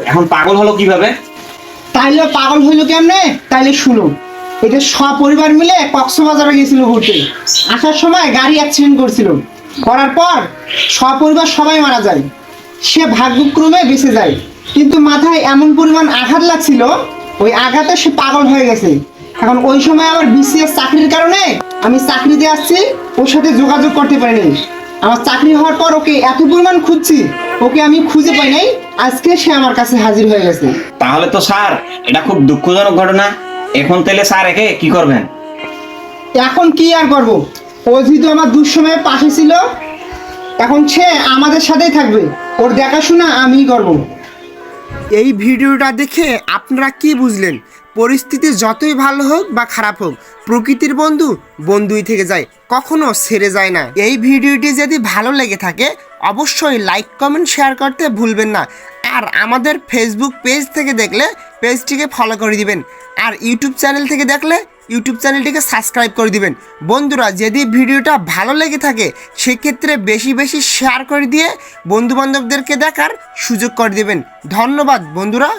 এখন পাগল হলো কিভাবে? তাইলে পাগল হইলো কেমনে? তাইলে শুনো, এটা সপরিবার মিলে কক্সবাজারে গেছিল ঘুরতে। আসার সময় গাড়ি অ্যাক্সিডেন্ট করছিল, করার পর সপরিবার সবাই মারা যায়। সে ভাগ্যক্রমে বেঁচে যায়, কিন্তু মাথায় এমন পরিমাণ আঘাত লাগছিল, ওই আঘাতে সে পাগল হয়ে গেছে। এখন ওই সময় আমার বিসিএস চাকরির কারণে আমি চাকরিতে আসছি, ওর সাথে যোগাযোগ করতে পারিনি। আমার চাকরি হওয়ার পর ওকে এত পরিমাণ খুঁজছি, ওকে আমি খুঁজে পাই নাই। আজকে সে আমার কাছে হাজির হয়ে গেছে। তাহলে তো স্যার এটা খুব দুঃখজনক ঘটনা। এখন তাহলে স্যার একে কি করবেন? এখন কি আর করব, ও যেহেতু আমার দুঃসময়ে পাশে ছিল, এখন সে আমাদের সাথেই থাকবে। ওর দেখাশোনা আমিই করব। এই ভিডিওটা দেখে আপনারা কি বুঝলেন? পরিস্থিতি যতই ভালো হোক বা খারাপ হোক, প্রকৃতির বন্ধু বন্ধুই থেকে যায়, কখনো ছেড়ে যায় না। এই ভিডিওটি যদি ভালো লেগে থাকে অবশ্যই লাইক কমেন্ট শেয়ার করতে ভুলবেন না। আর আমাদের ফেসবুক পেজ থেকে দেখলে পেজটিকে ফলো করে দিবেন, আর ইউটিউব চ্যানেল থেকে দেখলে ইউটিউব চ্যানেলটিকে সাবস্ক্রাইব করে দিবেন। বন্ধুরা, যদি ভিডিওটা ভালো লেগে থাকে সেক্ষেত্রে বেশি বেশি শেয়ার করে দিয়ে বন্ধুবান্ধবদেরকে দেখার সুযোগ করে দিবেন। ধন্যবাদ বন্ধুরা।